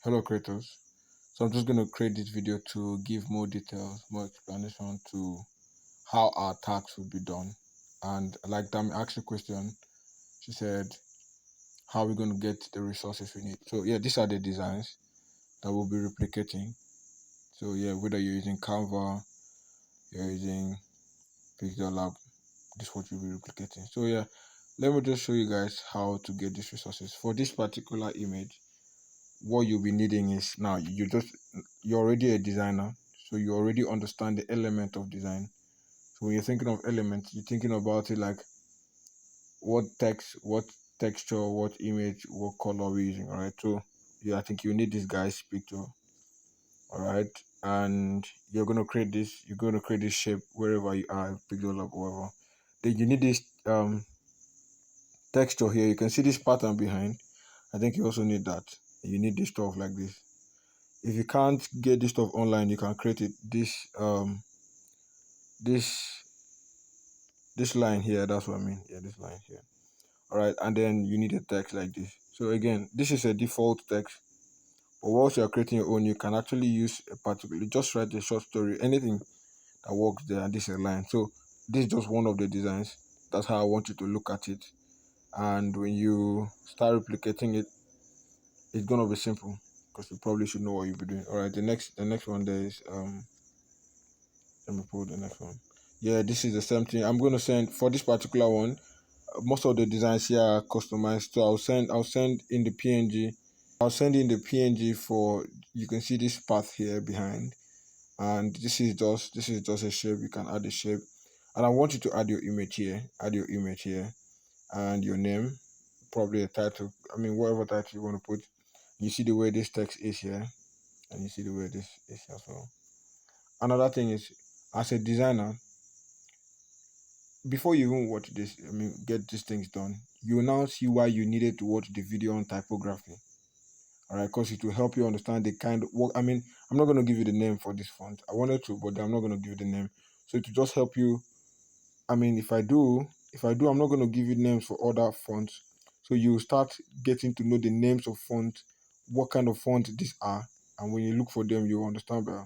Hello creators. So I'm just going to create this video to give more details, more explanation to how our tax will be done. And like Dami asked a question, she said, how are we going to get the resources we need? So yeah, these are the designs that we'll be replicating. So yeah, whether you're using Canva, you're using Pixel Lab, this is what you'll be replicating. So yeah, let me just show you guys how to get these resources. For this particular image, what you'll be needing is, now you're already a designer, so you already understand the element of design. So when you're thinking of elements, you're thinking about it like what text, what texture, what image, what color we're using. All right, so yeah, I think you need this guy's picture. All right, and you're going to create this shape wherever you are, pixel up or whatever. Then you need this texture here. You can see this pattern behind. I think you also need that. You need this stuff like this. If you can't get this stuff online, you can create it. This this line here, that's what I mean. Yeah, this line here. All right, and then you need a text like this. So again, this is a default text, but once you're creating your own, you can actually use a particular, just write a short story, anything that works there, and this is a line. So this is just one of the designs. That's how I want you to look at it. And when you start replicating it, it's gonna be simple because you probably should know what you'll be doing. All right, the next one there is let me pull the next one. Yeah, this is the same thing. I'm going to send for this particular one. Most of the designs here are customized, so I'll send in the PNG. I'll send in the PNG for, you can see this path here behind, and this is just a shape. You can add a shape, and I want you to add your image here. Add your image here, and your name, probably a title. I mean, whatever title you want to put. You see the way this text is here, and you see the way this is as well. Another thing is, as a designer, before you even watch this, I mean, get these things done, you will now see why you needed to watch the video on typography. All right, because it will help you understand the kind of work. I mean, I'm not going to give you the name for this font. I wanted to, but I'm not going to give you the name. So it will just help you. I mean, if I do, I'm not going to give you names for other fonts. So you start getting to know the names of fonts, what kind of font these are, and when you look for them, you understand better.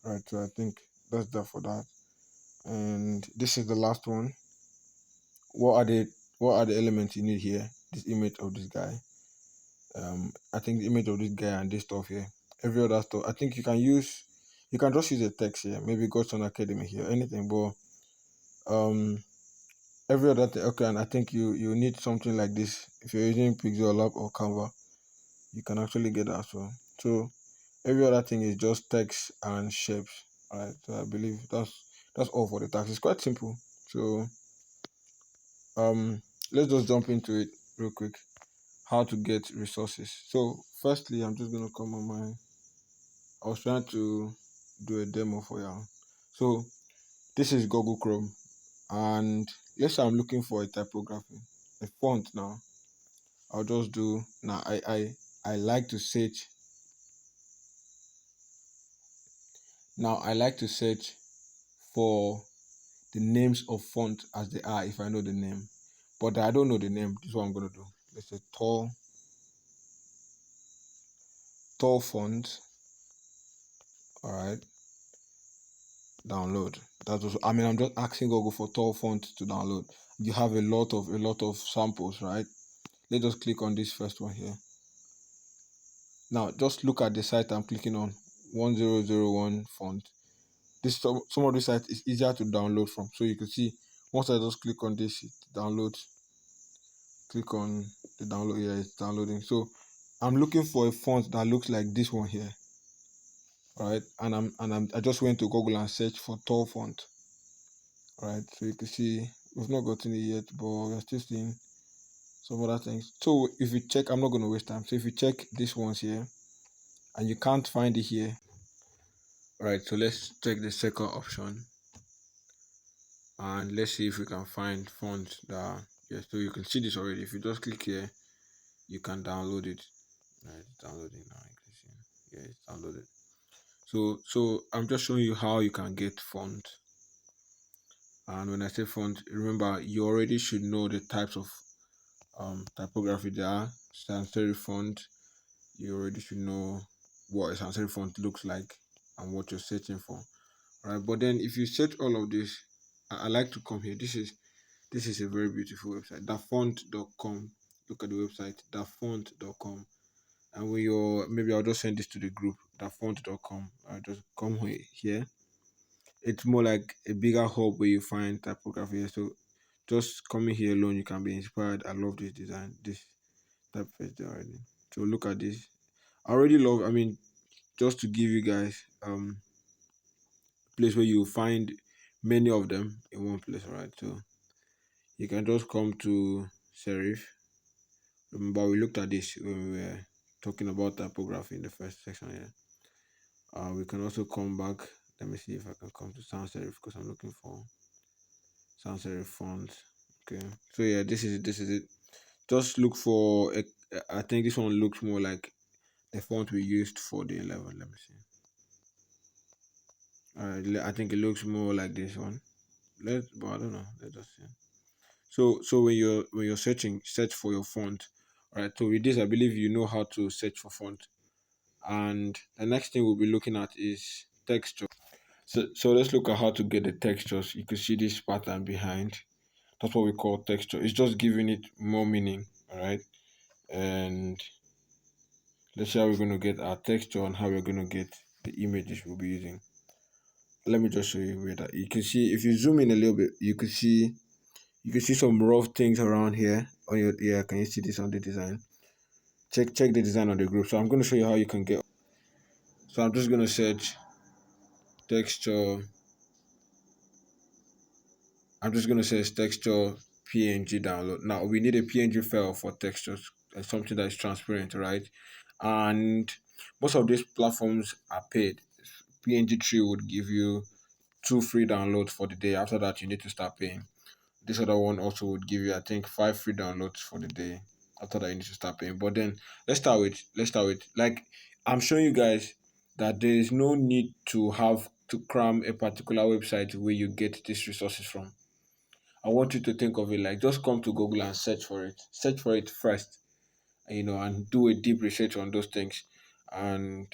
All right, so I think that's that for that. And this is the last one. what are the what are the elements you need here? This image of this guy. I think the image of this guy and this stuff here. Every other stuff, I think you can just use a text here, maybe Godson Academy here, anything. But every other thing, okay. And I think you need something like this. If you're using Pixel Lab or Canva, you can actually get that as well. So every other thing is just text and shapes. All right, so I believe that's all for the tax. It's quite simple. So um let's just jump into it real quick. How to get resources. So firstly, I'm just gonna come on my, I was trying to do a demo for you. So this is Google Chrome, and let's say I'm looking for a typography, a font. Now I'll just do, now I like to search. Now I like to search for the names of font as they are if I know the name, but I don't know the name. This is what I'm gonna do. Let's say tall font. All right, download. That was, I mean, I'm just asking Google for tall font to download. You have a lot of samples, right? Let's just click on this first one here. Now just look at the site I'm clicking on, 1001 font. This, some of the sites is easier to download from. So you can see, once I just click on this, it downloads. Click on the download here, it's downloading. So I'm looking for a font that looks like this one here. All right, I just went to Google and searched for tall font. All right, so you can see we've not gotten it yet, but we're still seeing some other things. So if you check, I'm not going to waste time. So if you check these ones here and you can't find it here, all right, so let's check the second option and let's see if we can find fonts that, yes, so you can see this already. If you just click here, you can download it. All right, it's downloading now. You can see, yeah, it's downloaded. So I'm just showing you how you can get font. And when I say font, remember you already should know the types of typography there are. Sans serif font, you already should know what a sans serif font looks like and what you're searching for. All right, but then if you search all of this, I like to come here. This is a very beautiful website, dafont.com. Look at the website, dafont.com. And when you're, maybe I'll just send this to the group, dafont.com. I'll just come here. It's more like a bigger hub where you find typography. So just coming here alone, you can be inspired. I love this design, this typeface there already. So look at this. I already love, I mean, just to give you guys place where you find many of them in one place, right? So you can just come to serif. Remember, we looked at this when we were talking about typography in the first section here. We can also come back. Let me see if I can come to sans serif because I'm looking for sans serif font. Okay, so yeah, this is it. Just look for I think this one looks more like the font we used for the 11. Let me see. I think it looks more like this one. But I don't know. Let's just see. So when you're search for your font. All right. So with this, I believe you know how to search for font. And the next thing we'll be looking at is texture. So let's look at how to get the textures. You can see this pattern behind. That's what we call texture. It's just giving it more meaning. All right. And let's see how we're going to get our texture and how we're going to get the images we'll be using. Let me just show you where that. You can see if you zoom in a little bit, you can see some rough things around here on your, yeah, can you see this on the design? Check the design on the group. So I'm going to show you how you can get. So I'm just going to search texture. I'm just going to search texture PNG download. Now we need a PNG file for textures, something that is transparent, right? And most of these platforms are paid. PNG 3 would give you 2 free downloads for the day. After that, you need to start paying. This other one also would give you, I think, 5 free downloads for the day. After that, you need to start paying. But then let's start with like I'm showing you guys that there is no need to have to cram a particular website where you get these resources from. I want you to think of it like just come to Google and search for it. Search for it first, and do a deep research on those things. And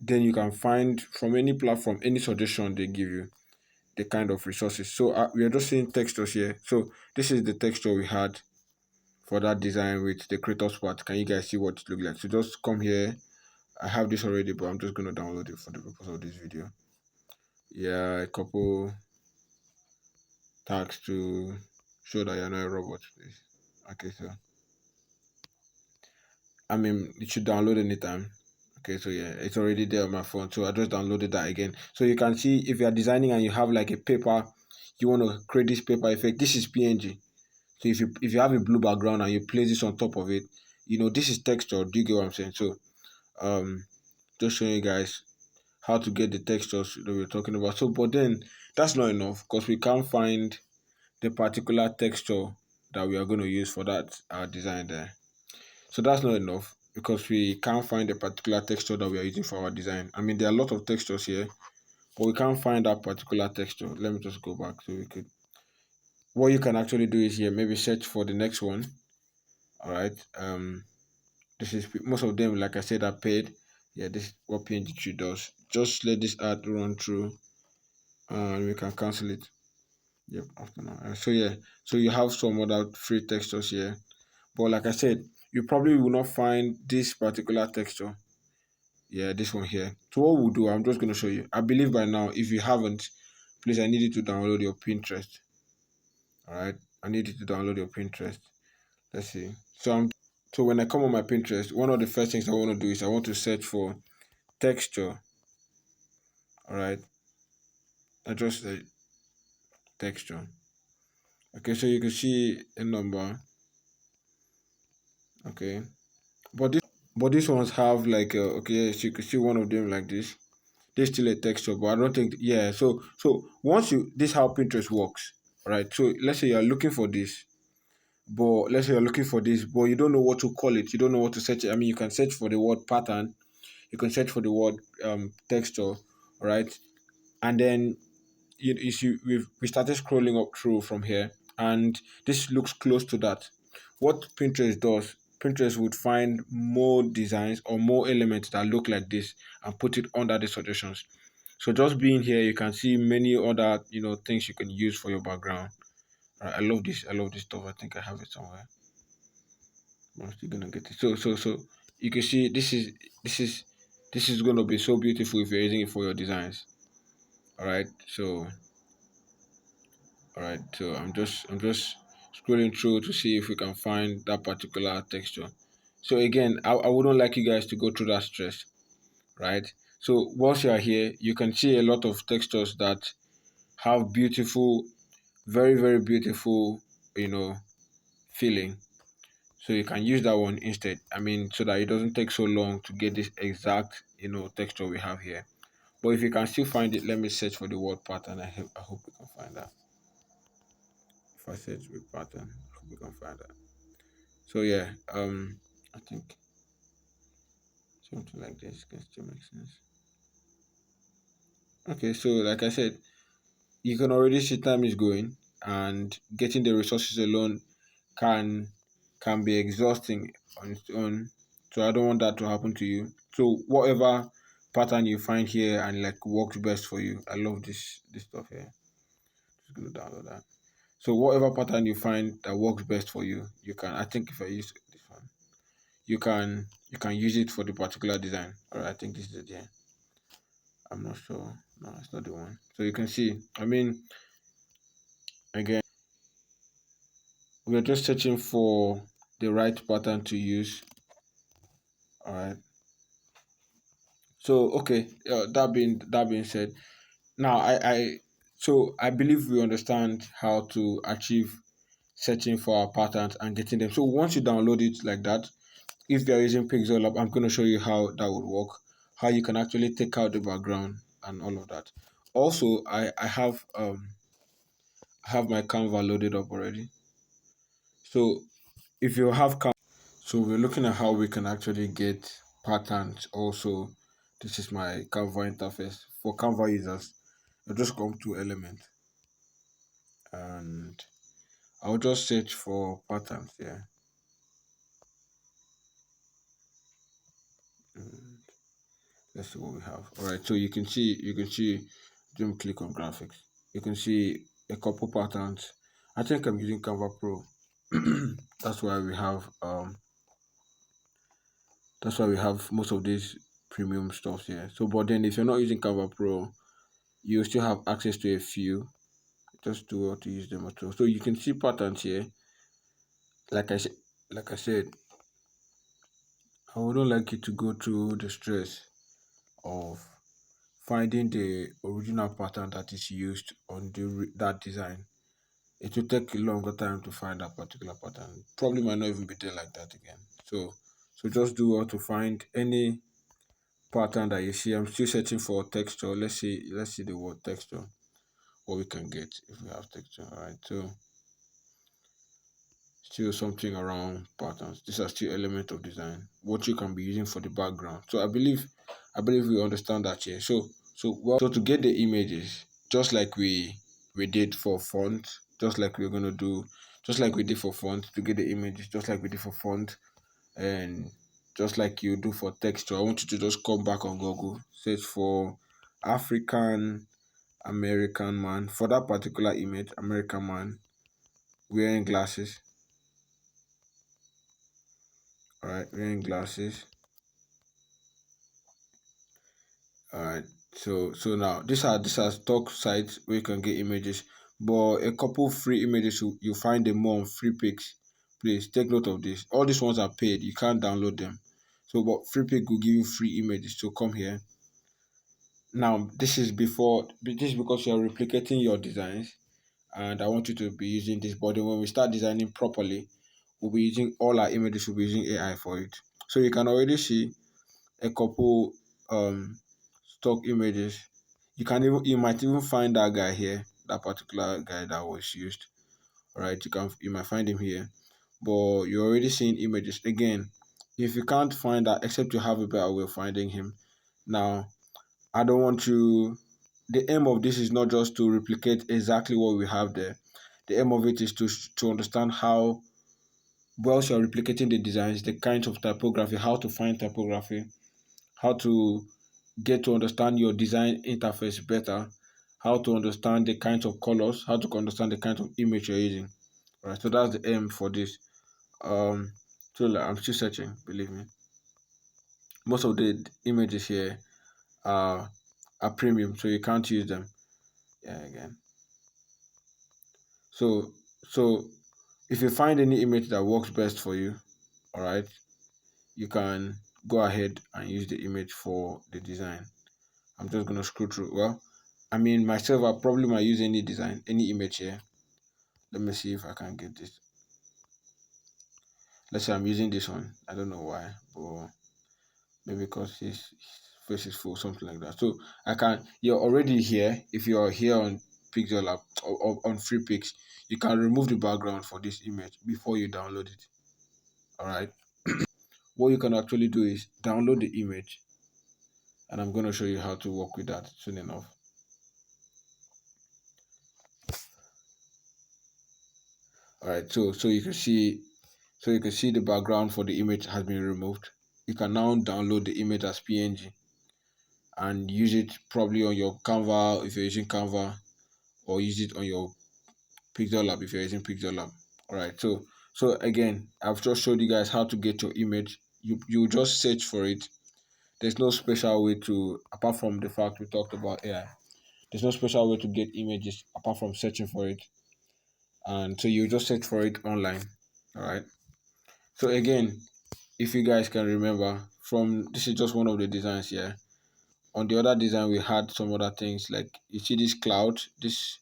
then you can find from any platform, any suggestion they give you, the kind of resources. So we are just seeing textures here. So this is the texture we had for that design with the creator's part. Can you guys see what it looks like? So just come here. I have this already, but I'm just going to download it for the purpose of this video. Yeah, a couple tags to show that you're not a robot, please. Okay, so I mean, it should download anytime. Okay, so yeah, it's already there on my phone. So I just downloaded that again. So you can see if you are designing and you have like a paper, you want to create this paper effect. This is PNG. So if you have a blue background and you place this on top of it, this is texture. Do you get what I'm saying? So um, just showing you guys how to get the textures that we're talking about. So, but then that's not enough because we can't find the particular texture that we are going to use for that design there. So that's not enough because we can't find the particular texture that we are using for our design. I mean, there are a lot of textures here, but we can't find that particular texture. Let me just go back so we could. What you can actually do is here, maybe search for the next one. All right. This is most of them, like I said, are paid. Yeah, this is what PNG3 does. Just let this ad run through, and we can cancel it. Yep, after now. So yeah, so you have some other free textures here, but like I said, you probably will not find this particular texture. Yeah, this one here. So what we'll do, I'm just going to show you. I believe by now, if you haven't, please, I need you to download your Pinterest. All right, I need you to download your Pinterest. Let's see. So when I come on my Pinterest, one of the first things I want to do is I want to search for texture. All right, I just say texture. Okay, so you can see a number. Okay, but these ones have like okay, so you can see one of them like this. There's still a texture, but I don't think, yeah. So once this is how Pinterest works, right? So let's say you're looking for this, but you don't know what to call it. You don't know what to search. I mean, you can search for the word pattern. You can search for the word texture, right? And then you see we started scrolling up through from here, and this looks close to that. What Pinterest does, Pinterest would find more designs or more elements that look like this and put it under the suggestions. So just being here, you can see many other things you can use for your background. All right, I love this. I love this stuff. I think I have it somewhere. I'm still gonna get it. So you can see this is this is gonna be so beautiful if you're using it for your designs. All right. So I'm just scrolling through to see if we can find that particular texture. So again, I wouldn't like you guys to go through that stress, right? So once you are here, you can see a lot of textures that have beautiful, very, very beautiful, you know, feeling. So you can use that one instead. I mean, so that it doesn't take so long to get this exact, texture we have here. But if you can still find it, let me search for the word pattern. I hope we can find that. If I search with pattern, I hope we can find that. So yeah, I think something like this can still make sense. Okay, so like I said, you can already see time is going, and getting the resources alone can can be exhausting on its own. So I don't want that to happen to you. So whatever pattern you find here and like works best for you. I love this stuff here. Just gonna download that. So whatever pattern you find that works best for you, you can. I think if I use this one, you can use it for the particular design. All right, I think this is it. Yeah, I'm not sure. No, it's not the one. So you can see. I mean, again, we're just searching for the right pattern to use. All right. So okay, that being said, now I believe we understand how to achieve searching for our patterns and getting them. So once you download it like that, if you're using Pixel Lab, I'm going to show you how that would work, how you can actually take out the background and all of that. Also, I have my Canva loaded up already. So if you have Canva, so we're looking at how we can actually get patterns. Also, this is my Canva interface for Canva users. I'll just come to element and I'll just search for patterns here. Mm, let's see what we have. All right, so you can see, don't click on graphics. You can see a couple patterns. I think I'm using Canva Pro. That's why we have most of these premium stuff here. So, but then if you're not using Canva Pro, you still have access to a few. Just do how to use them at all. So you can see patterns here. Like I said, like I said, I wouldn't like you to go through the stress of finding the original pattern that is used on that design. It will take a longer time to find that particular pattern. Probably might not even be there like that again. So just do how to find any pattern that you see. I'm still searching for texture. Let's see the word texture. What we can get if we have texture. All right. So still something around patterns. These are still elements of design. What you can be using for the background. So I believe we understand that here. So to get the images, just like we did for font, just like we're gonna do, just like we did for font to get the images, just like we did for font, and just like you do for texture. I want you to just come back on Google, search for African American man for that particular image, American man wearing glasses. All right, wearing glasses. All right. So now these are stock sites where you can get images, but a couple free images you find them more on free pics. Please take note of this. All these ones are paid. You can't download them. So, but free pic will give you free images. So come here. Now this is because you are replicating your designs, and I want you to be using this. But then when we start designing properly, we'll be using all our images. We'll be using AI for it. So you can already see a couple stock images. You might even find that guy here, that particular guy that was used. All right, you might find him here, but you're already seeing images again. If you can't find that, except you have a better way of finding him. Now, I don't want you. The aim of this is not just to replicate exactly what we have there. The aim of it is to understand how whilst you're replicating the designs, the kinds of typography, how to find typography, how to get to understand your design interface better, how to understand the kinds of colors, how to understand the kind of image you're using. All right, so that's the aim for this. Um, so like, I'm still searching, believe me. Most of the images here are premium, so you can't use them. Yeah, again. So so if you find any image that works best for you, all right, you can go ahead and use the image for the design. I'm just gonna scroll through. Well, I mean myself, I probably might use any design, any image here. Let me see if I can get this. Let's say I'm using this one. I don't know why, but maybe because his face is full, something like that. So I can. You're already here. If you're here on Pixel Lab or on Free Pix, you can remove the background for this image before you download it. All right. What you can actually do is download the image, and I'm going to show you how to work with that soon enough. All right. So you can see the background for the image has been removed. You can now download the image as PNG and use it probably on your Canva if you're using Canva, or use it on your Pixel Lab if you're using Pixel Lab. All right. So again, I've just showed you guys how to get your image. You just search for it. There's no special way to, apart from the fact we talked about AI. There's no special way to get images apart from searching for it. And so you just search for it online. All right. So again, if you guys can remember, from this is just one of the designs here. On the other design, we had some other things like you see this cloud, this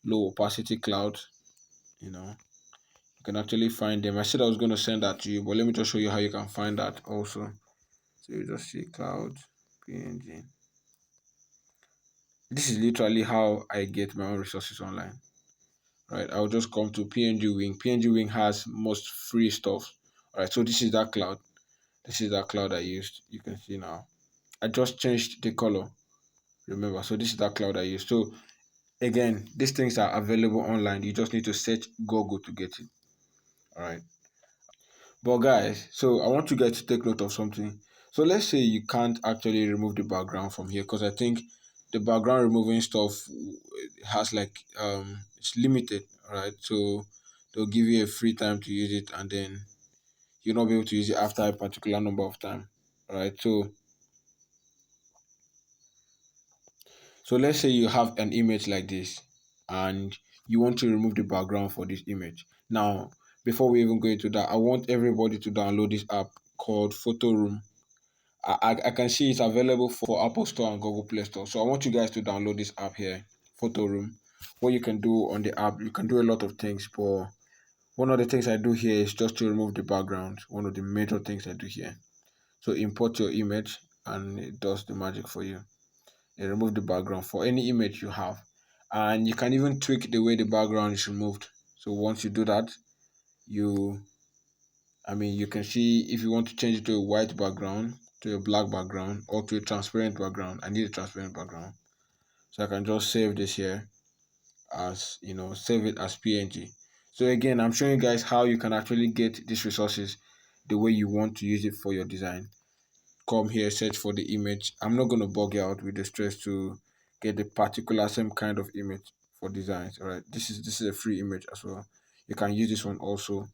low opacity cloud. You know, you can actually find them. I said I was going to send that to you, but let me just show you how you can find that also. So you just see cloud PNG. This is literally how I get my own resources online. Right, I'll just come to PNG Wing. PNG Wing has most free stuff. All right, so this is that cloud. This is that cloud I used. You can see now. I just changed the color. Remember, so this is that cloud I used. So again, these things are available online. You just need to search Google to get it. All right. But guys, so I want you guys to take note of something. So let's say you can't actually remove the background from here, because I think the background removing stuff has like it's limited, right? So they'll give you a free time to use it, and then you'll not be able to use it after a particular number of time. All right. So let's say you have an image like this and you want to remove the background for this image. Now, before we even go into that, I want everybody to download this app called Photo Room. I can see it's available for Apple Store and Google Play Store. So I want you guys to download this app here, Photo Room. What you can do on the app, you can do a lot of things, but one of the things I do here is just to remove the background. One of the major things I do here. So import your image and it does the magic for you. And remove the background for any image you have. And you can even tweak the way the background is removed. So once you do that, you you can see if you want to change it to a white background, to a black background, or to a transparent background. I need a transparent background. So I can just save this here as, save it as PNG. So again, I'm showing you guys how you can actually get these resources the way you want to use it for your design. Come here, search for the image. I'm not going to bug you out with the stress to get the particular same kind of image for designs. All right, this is a free image as well. You can use this one also.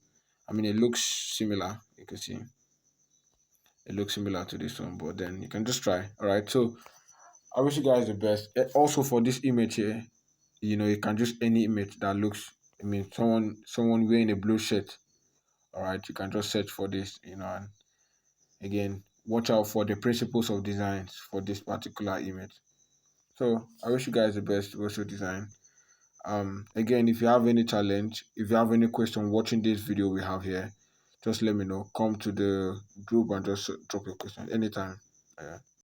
It looks similar. You can see it looks similar to this one, but then you can just try. All right, so I wish you guys the best. Also for this image here, you can just any image that looks. Someone wearing a blue shirt. All right, you can just search for this. And again, watch out for the principles of designs for this particular image. So I wish you guys the best with your design. Again, if you have any challenge, if you have any question watching this video we have here, just let me know. Come to the group and just drop your question anytime. Yeah.